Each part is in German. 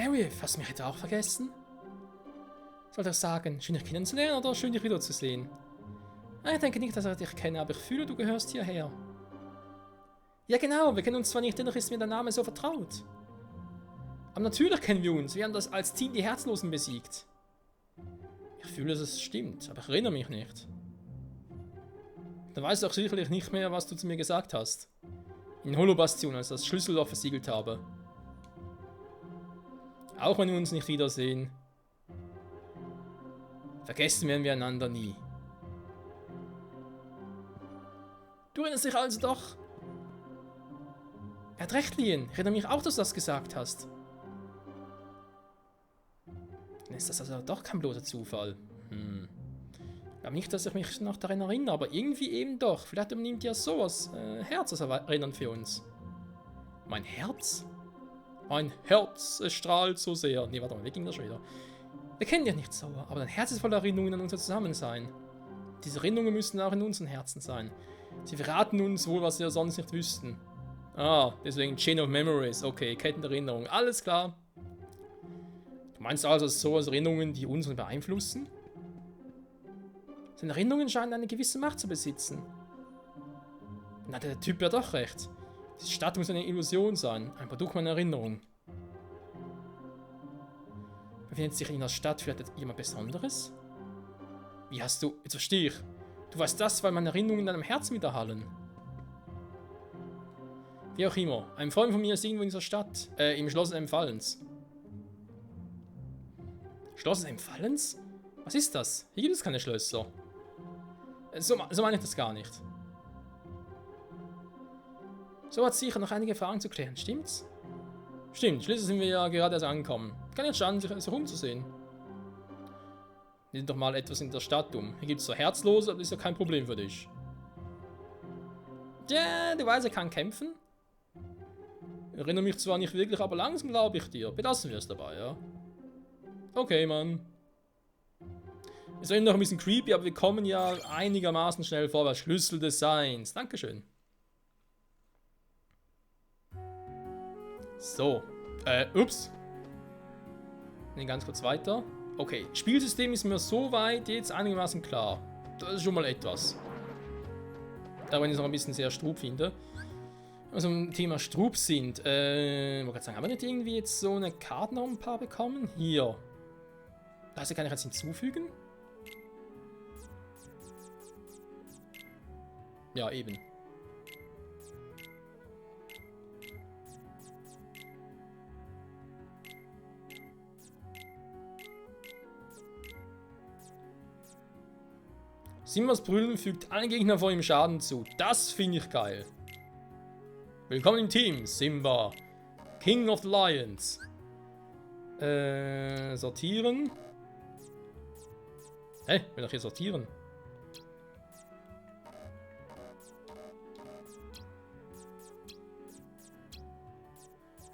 Arif, hast du mich jetzt auch vergessen? Soll ich sagen, schön dich kennenzulernen oder schön dich wiederzusehen? Ich denke nicht, dass ich dich kenne, aber ich fühle, du gehörst hierher. Ja genau, wir kennen uns zwar nicht, dennoch ist mir der Name so vertraut. Aber natürlich kennen wir uns, wir haben das als Team die Herzlosen besiegt. Ich fühle, dass es stimmt, aber ich erinnere mich nicht. Dann weißt du auch sicherlich nicht mehr, was du zu mir gesagt hast. In Holobastion, als ich das Schlüsselloch versiegelt habe. Auch wenn wir uns nicht wiedersehen, vergessen werden wir einander nie. Du erinnerst dich also doch? Er hat recht, Lien. Ich erinnere mich auch, dass du das gesagt hast. Dann ist das also doch kein bloßer Zufall. Ich glaube nicht, dass ich mich noch daran erinnere, aber irgendwie eben doch. Vielleicht übernimmt ja sowas Herz als Erinnern für uns. Mein Herz? Mein Herz, es strahlt so sehr. Nee, warte mal, wie ging das schon wieder? Wir kennen dich nicht so, aber dein Herz ist voller Erinnerungen an unser Zusammensein. Diese Erinnerungen müssen auch in unseren Herzen sein. Sie verraten uns wohl, was wir sonst nicht wüssten. Ah, deswegen Chain of Memories. Okay, Ketten der Erinnerung. Alles klar. Du meinst also sowas Erinnerungen, die unsere beeinflussen? Seine Erinnerungen scheinen eine gewisse Macht zu besitzen. Dann hatte der Typ ja doch recht. Diese Stadt muss eine Illusion sein, ein Produkt meiner Erinnerung. Befindet sich in der Stadt vielleicht jemand Besonderes? Wie hast du... Jetzt verstehe ich. Du weißt das, weil meine Erinnerungen in deinem Herzen widerhallen. Wie auch immer. Ein Freund von mir ist irgendwo in dieser Stadt. Im Schloss Empfallens. Schloss Empfallens? Was ist das? Hier gibt es keine Schlösser. So meine ich das gar nicht. So hat sicher noch einige Fragen zu klären, stimmt's? Stimmt, schließlich sind wir ja gerade erst angekommen. Kann jetzt schaden, sich umzusehen. Nimm doch mal etwas in der Stadt um. Hier gibt es so Herzlose, aber das ist ja kein Problem für dich. Ja, du weißt, er kann kämpfen. Ich erinnere mich zwar nicht wirklich, aber langsam glaube ich dir. Belassen wir es dabei, ja? Okay, Mann. Ist eben noch ein bisschen creepy, aber wir kommen ja einigermaßen schnell vorwärts. Schlüsseldesigns. Dankeschön. So. Ups. Ne, ganz kurz weiter. Okay, Spielsystem ist mir soweit jetzt einigermaßen klar. Das ist schon mal etwas. Da wenn ich es noch ein bisschen sehr strub finde. Also im Thema Strub sind, ich wollte gerade sagen, haben wir nicht irgendwie jetzt so eine Karte noch ein paar bekommen? Hier. Also kann ich jetzt hinzufügen? Ja, eben. Simbas Brüllen fügt allen Gegnern vor ihm Schaden zu. Das finde ich geil. Willkommen im Team, Simba. King of the Lions. Sortieren. Hä? Will doch hier sortieren.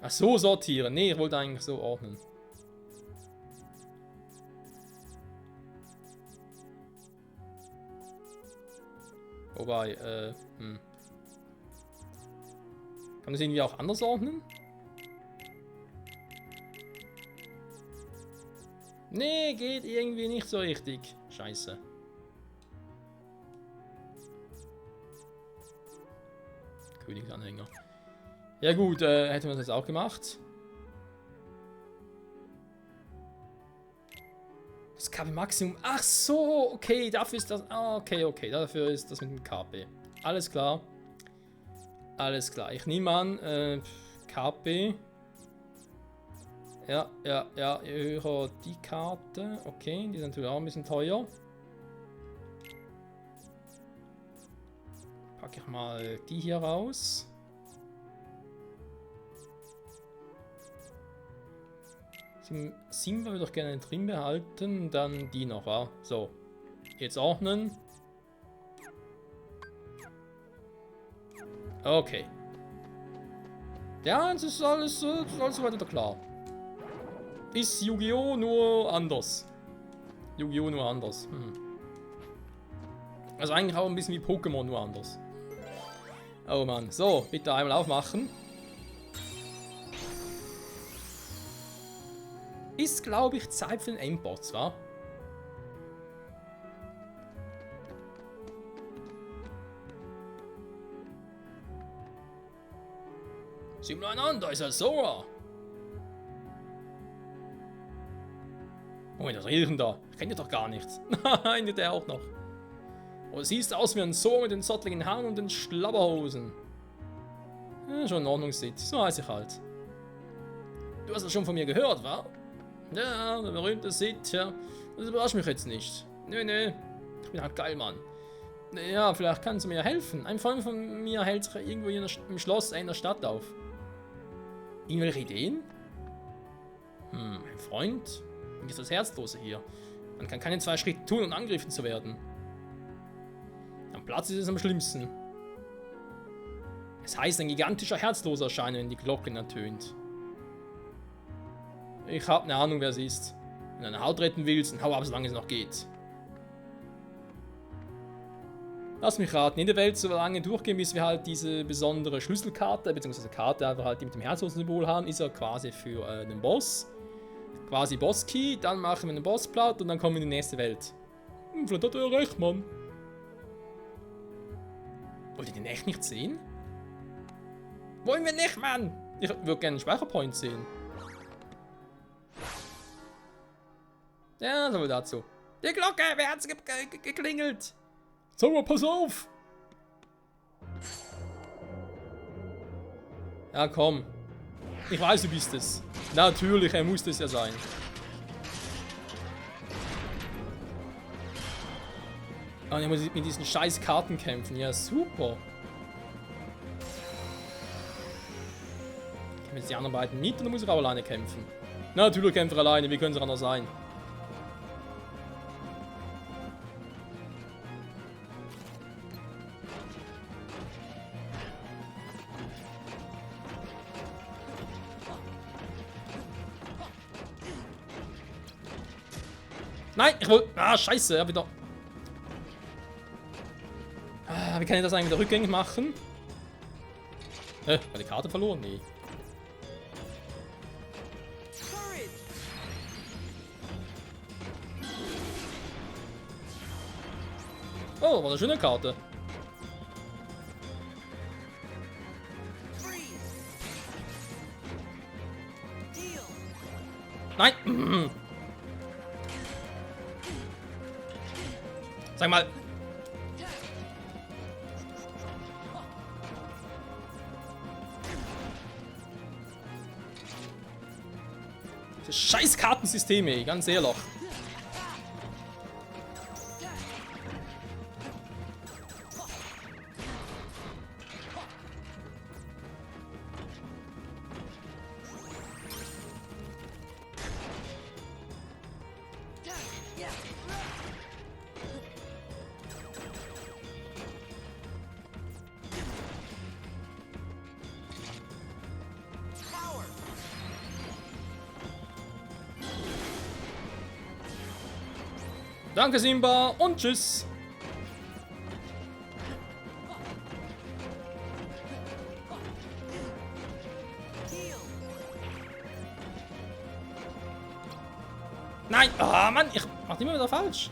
Ach so, sortieren. Nee, ich wollte eigentlich so ordnen. Wobei, kann das irgendwie auch anders ordnen? Nee, geht irgendwie nicht so richtig. Scheiße. Königsanhänger. Ja gut, hätten wir das jetzt auch gemacht. Das KP Maximum. Ach so, okay, dafür ist das. Ah, okay, dafür ist das mit dem KP. Alles klar. Alles klar. Ich nehme an, KP. Ja, höher die Karte. Okay, die ist natürlich auch ein bisschen teuer. Packe ich mal die hier raus. Simba würde ich gerne drin behalten, dann die noch, wa? So, jetzt ordnen. Okay. Ja, es ist alles weiter klar. Ist Yu-Gi-Oh! Nur anders. Yu-Gi-Oh! Nur anders. Also eigentlich auch ein bisschen wie Pokémon, nur anders. Oh Mann. So, bitte einmal aufmachen. ist, glaube ich, Zeit für den Aimbots, wa? Sieh mal an, da ist ja Sora. Moment, was redet denn da? Ich kenne doch gar nichts. Nein, der auch noch. Oh, siehst aus wie ein Sora mit den zottligen Haaren und den Schlabberhosen. Ja, schon in Ordnung, Sid. So heiße ich halt. Du hast das schon von mir gehört, wa? Ja, der berühmte Sid, ja. Das überrascht mich jetzt nicht. Nö. Ich bin halt geil, Mann. Ja, vielleicht kannst du mir helfen. Ein Freund von mir hält sich irgendwo hier im Schloss in der Stadt auf. Irgendwelche Ideen? Ein Freund? Wie ist das Herzlose hier? Man kann keine 2 Schritte tun, um angegriffen zu werden. Am Platz ist es am schlimmsten. Es heißt, ein gigantischer Herzloser erscheint, wenn die Glocke ertönt. Ich habe eine Ahnung, wer es ist. Wenn du deine Haut retten willst, dann hau ab, solange es noch geht. Lass mich raten, in der Welt so lange durchgehen, bis wir halt diese besondere Schlüsselkarte, beziehungsweise Karte einfach halt die mit dem Herzlosen-Symbol haben, ist ja quasi für den Boss. Quasi Boss-Key, dann machen wir einen Boss platt und dann kommen wir in die nächste Welt. Vielleicht hat er recht, Mann. Wollt ihr den echt nicht sehen? Wollen wir nicht, Mann! Ich würde gerne einen Speicherpoint sehen. Ja, so viel dazu. Die Glocke, wer hat's geklingelt? Sag mal, pass auf! Ja, komm. Ich weiß, du bist es. Natürlich, er muss es ja sein. Ah, ich muss mit diesen scheiß Karten kämpfen. Ja, super. Kämpfen jetzt die anderen beiden mit oder muss ich auch alleine kämpfen? Na, natürlich kämpfe ich alleine. Wie können es anders sein? Nein, ich wollte... Ah, scheiße, ja, wieder... Ah, wie kann ich das eigentlich wieder rückgängig machen? Hat die Karte verloren? Nee. Oh, war eine schöne Karte. Nein! Sag mal. Das scheiß Kartensystem, ey, ganz ehrlich. Danke, Simba, und tschüss. Nein! Ah, Mann, ich mach immer wieder falsch.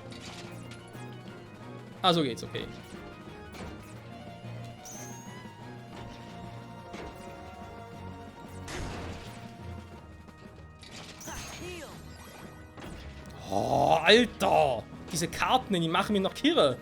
Ah, so geht's, okay. Oh, Alter! Diese Karten, die machen mir noch kirre.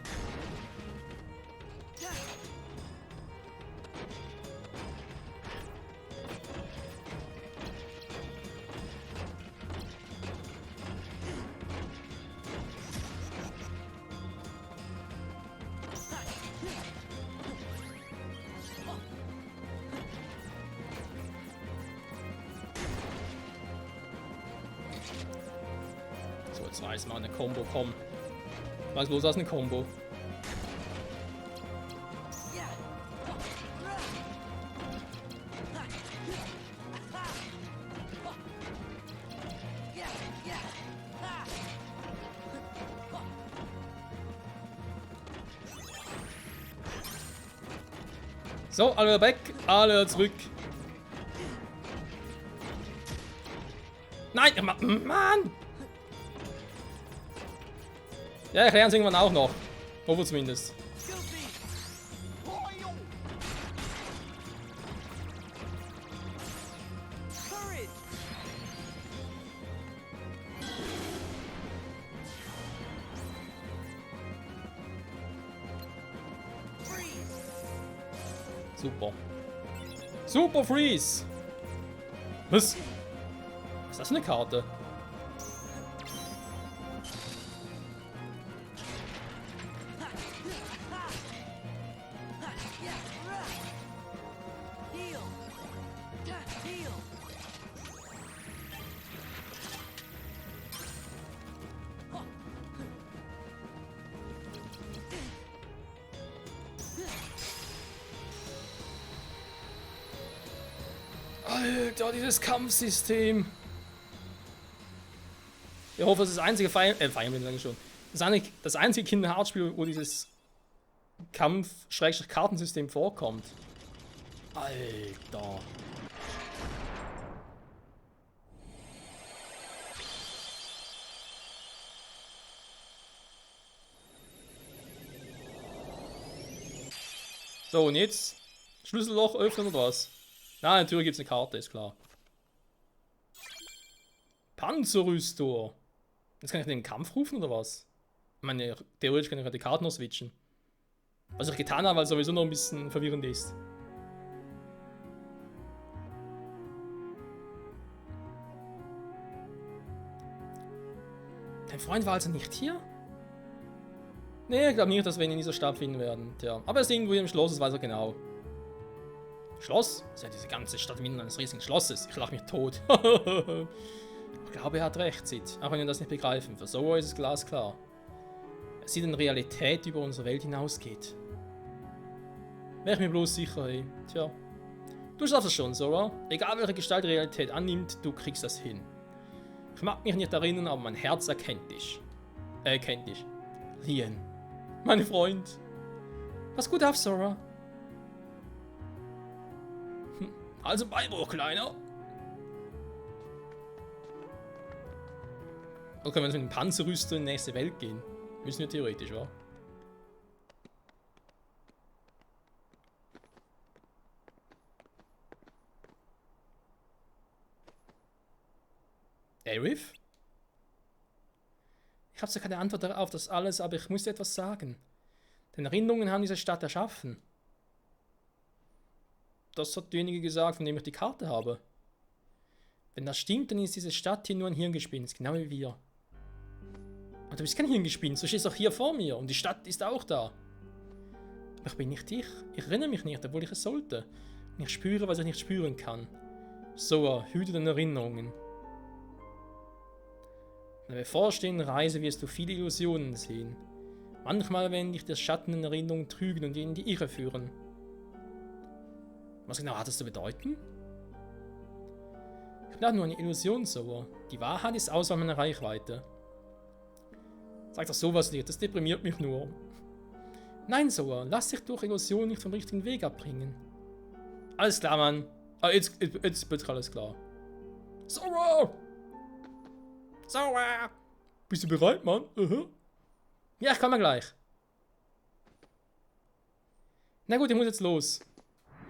So, jetzt weiß man eine Combo, komm. Was los aus eine Combo? So, alle weg, alle zurück. Nein, Mann! Ja, erklären sie irgendwann auch noch. Hoffe zumindest. Super. Super Freeze! Was? Was ist das für eine Karte? Alter, dieses Kampfsystem. Ich hoffe, es ist das einzige Fire Emblem, sage ich schon. Das einzige Kingdom Hearts Spiel, wo dieses Kampf-Kartensystem vorkommt. Alter. So, und jetzt? Schlüsselloch öffnen oder was? Na, natürlich gibt es eine Karte, ist klar. Panzerrüstor. Jetzt kann ich den Kampf rufen oder was? Ich meine, theoretisch kann ich die Karten noch switchen. Was ich getan habe, weil es sowieso noch ein bisschen verwirrend ist. Dein Freund war also nicht hier? Nee, ich glaube nicht, dass wir ihn in dieser Stadt finden werden. Tja, aber er ist irgendwo im Schloss, das weiß er genau. Schloss? Das ist ja diese ganze Stadt im Inneren eines riesigen Schlosses. Ich lache mich tot. Ich glaube, er hat recht, Sid. Auch wenn wir das nicht begreifen. Für Sora ist es glasklar. Er sieht eine Realität, die über unsere Welt hinausgeht. Wäre ich mir bloß sicher, hey. Tja. Du schaffst es schon, Sora. Egal welche Gestalt die Realität annimmt, du kriegst das hin. Ich mag mich nicht erinnern, aber mein Herz erkennt dich. Kennt dich. Lien. Mein Freund. Pass gut auf, Sora. Also Beibruch, Kleiner. Oder können wir jetzt mit dem Panzerrüster in die nächste Welt gehen? Müssen wir theoretisch, wa? Aerith? Ich habe zwar keine Antwort auf das alles, aber ich muss dir etwas sagen. Denn Erinnerungen haben diese Stadt erschaffen. Das hat derjenige gesagt, von dem ich die Karte habe. Wenn das stimmt, dann ist diese Stadt hier nur ein Hirngespinst, genau wie wir. Aber du bist kein Hirngespinst, du stehst auch hier vor mir und die Stadt ist auch da. Aber ich bin nicht ich. Ich erinnere mich nicht, obwohl ich es sollte. Und ich spüre, was ich nicht spüren kann. Sora, hüte deine Erinnerungen. In der bevorstehenden Reise wirst du viele Illusionen sehen. Manchmal werden dich der Schatten in Erinnerungen trügen und in die Irre führen. Was genau hat das zu bedeuten? Ich bin auch nur eine Illusion, Sora. Die Wahrheit ist außerhalb meiner Reichweite. Sag doch sowas nicht, das deprimiert mich nur. Nein, Sora, lass dich durch Illusion nicht vom richtigen Weg abbringen. Alles klar, Mann. Ah, jetzt wird alles klar. Sora! Sora! Bist du bereit, Mann? Ja, ich komme gleich. Na gut, ich muss jetzt los.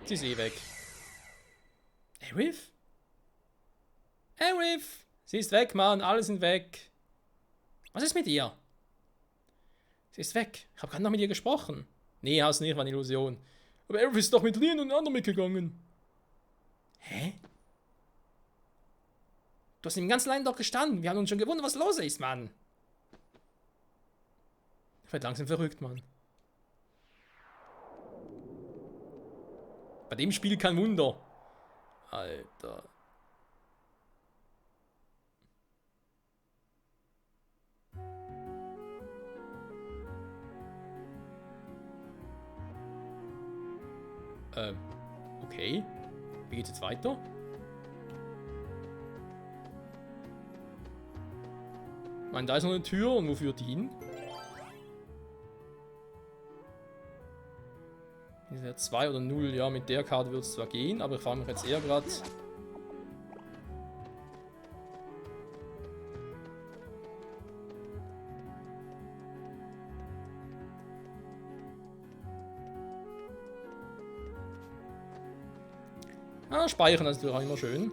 Sie ist eh weg. Aerith? Aerith! Sie ist weg, Mann. Alle sind weg. Was ist mit ihr? Sie ist weg. Ich habe gerade noch mit ihr gesprochen. Nee, hast nicht, war eine Illusion. Aber Aerith ist doch mit Lien und anderen mitgegangen. Hä? Du hast im ganzen Lein doch gestanden. Wir haben uns schon gewundert, was los ist, Mann. Ich werde langsam verrückt, Mann. Bei dem Spiel kein Wunder. Alter. Okay. Wie geht's jetzt weiter? Ich meine, da ist noch eine Tür und wofür die hin? Ist ja 2 oder 0, ja, mit der Karte wird es zwar gehen, aber ich frage mich jetzt eher gerade. Ah, speichern, das ist natürlich auch immer schön.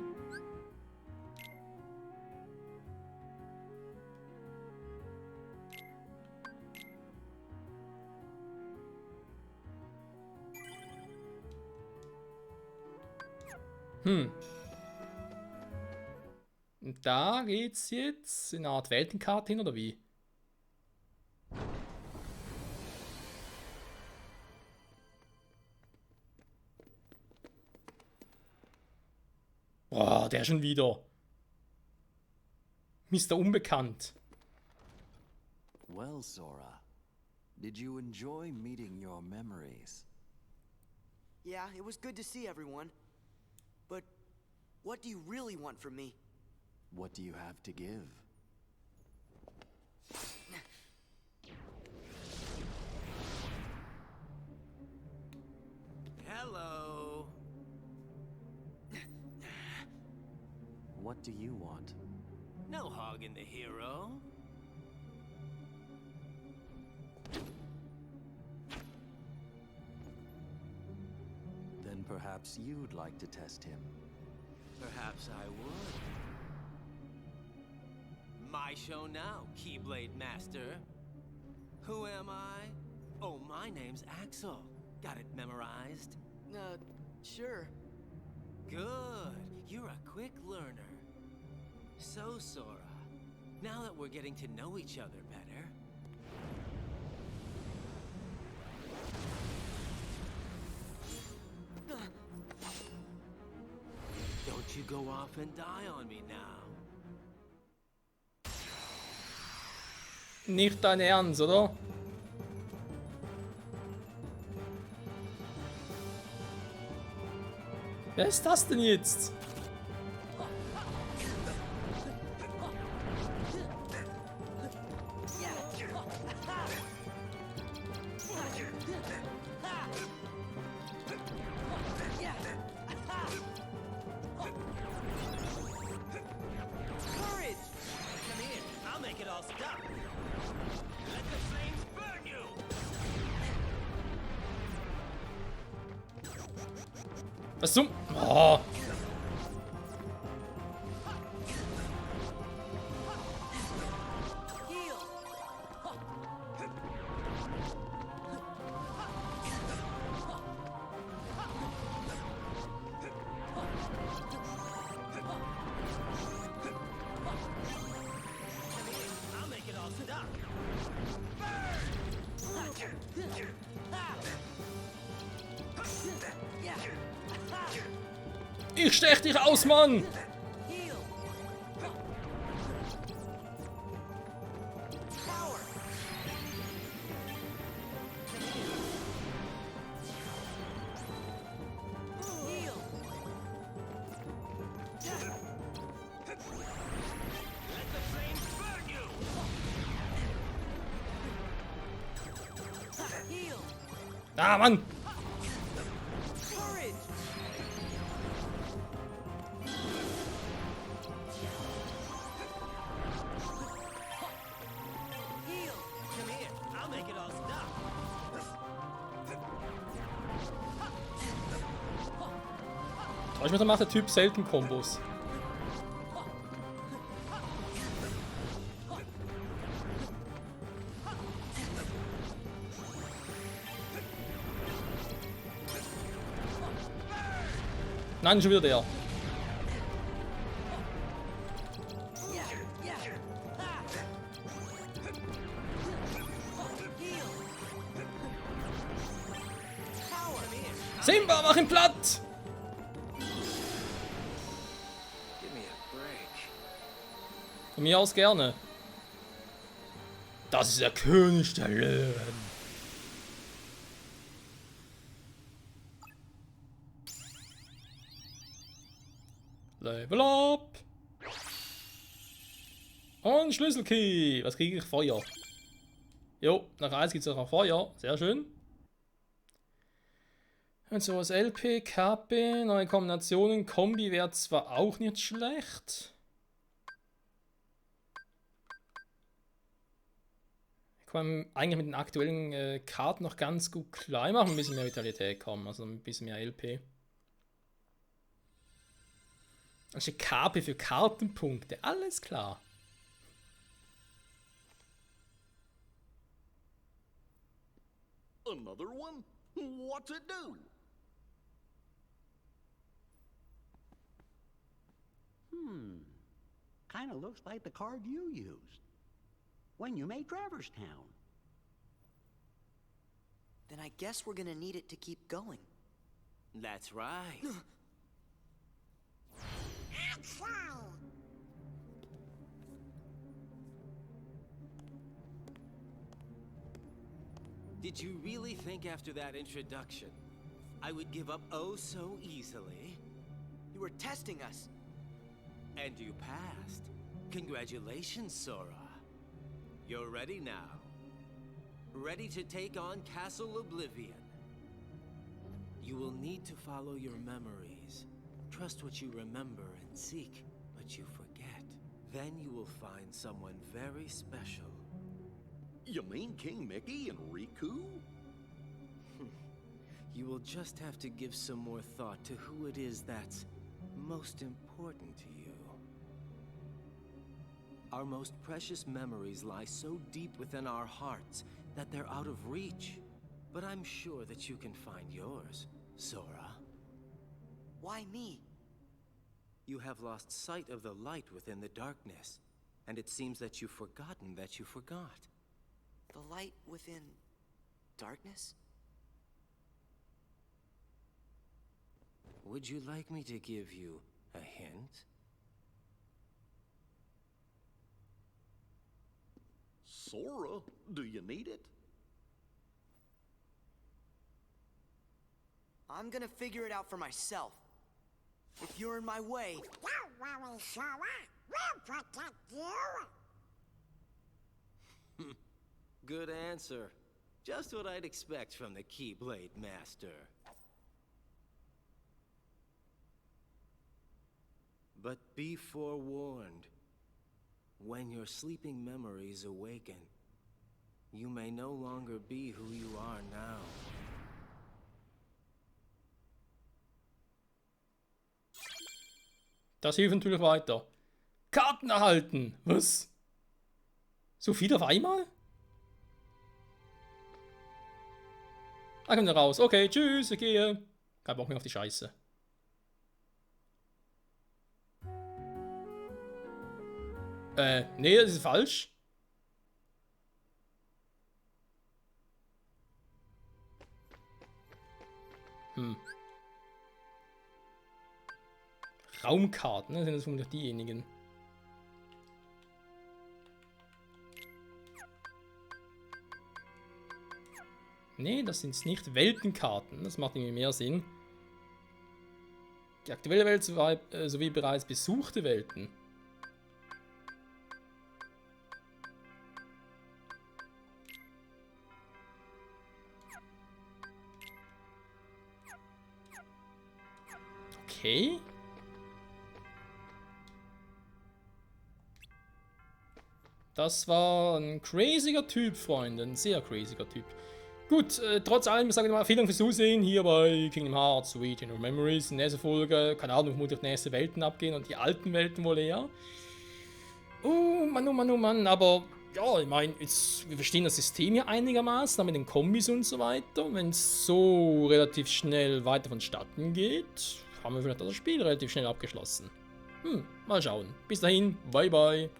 Und da geht's jetzt in eine Art Weltenkarte hin, oder wie? Boah, der schon wieder. Mr. Unbekannt. Well, Sora, did you enjoy meeting your memories? Yeah, it was good to see everyone. But what do you really want from me? What do you have to give? Hello. What do you want? No hogging the hero. Then perhaps you'd like to test him. Perhaps I would. My show now, Keyblade Master. Who am I? Oh, my name's Axel. Got it memorized? Sure. Good. You're a quick learner. So, Sora, now that we're getting to know each other better... Don't you go off and die on me now. Nicht dein Ernst, oder? Wer ist das denn jetzt? Courage! Come here, I'll make it all stop. Let the flames burn you! Was zum... Oh. Heal! I'll make it all stop. Ich stech dich aus, Mann! Heal! Power! Heal! Let the flames burn you! Heal! Ah, Mann! Courage! Heal! Come here, I'll make it all stop. Manchmal macht der Typ selten Kombos. Nein, schon wieder der. Simba, mach ihn platt! Give me a break. Von mir aus gerne. Das ist der König der Löwen. Level up! Und Schlüsselkey. Was kriege ich? Feuer. Jo, nach 1 gibt es auch Feuer. Sehr schön. Und so was LP, KP, neue Kombinationen. Kombi wäre zwar auch nicht schlecht. Ich komme eigentlich mit den aktuellen Karten noch ganz gut klar. Ich mache ein bisschen mehr Vitalität kommen, also ein bisschen mehr LP. Das ist eine KP für Kartenpunkte. Alles klar. Another one? What's it do? Kinda looks like the card you used when you made Traverstown. Then I guess we're gonna need it to keep going. That's right. Did you really think after that introduction I would give up oh so easily? You were testing us. And you passed. Congratulations, Sora. You're ready now. Ready to take on Castle Oblivion. You will need to follow your memories. Trust what you remember and seek what you forget. Then you will find someone very special. You mean King Mickey and Riku? You will just have to give some more thought to who it is that's most important to you. Our most precious memories lie so deep within our hearts that they're out of reach. But I'm sure that you can find yours, Sora. Why me? You have lost sight of the light within the darkness, and it seems that you've forgotten that you forgot. The light within darkness? Would you like me to give you a hint? Sora, do you need it? I'm gonna figure it out for myself. If you're in my way... Don't worry, Sora. We'll protect you. Good answer. Just what I'd expect from the Keyblade Master. But be forewarned. When your sleeping memories awaken, you may no longer be who you are now. Das hilft natürlich weiter. Karten erhalten. Was? So viel auf einmal? Ah, kommt raus. Okay, tschüss, ich gehe. Kein Bock mehr auf die Scheiße. Nee, das ist falsch. Raumkarten, ne? Sind das vermutlich diejenigen. Nee, das sind nicht Weltenkarten. Das macht irgendwie mehr Sinn. Die aktuelle Welt sowie bereits besuchte Welten. Okay. Das war ein craziger Typ, Freunde. Ein sehr craziger Typ. Gut, trotz allem sage ich mal, vielen Dank fürs Zusehen hier bei Kingdom Hearts, Sweet and Memories. In der nächsten Folge, keine Ahnung, vermutlich auf die nächsten Welten abgehen und die alten Welten wohl eher. Oh Mann, oh Mann, oh Mann. Aber ja, ich meine, wir verstehen das System ja einigermaßen, mit den Kombis und so weiter. Wenn es so relativ schnell weiter vonstatten geht, haben wir vielleicht das Spiel relativ schnell abgeschlossen. Mal schauen. Bis dahin, bye bye.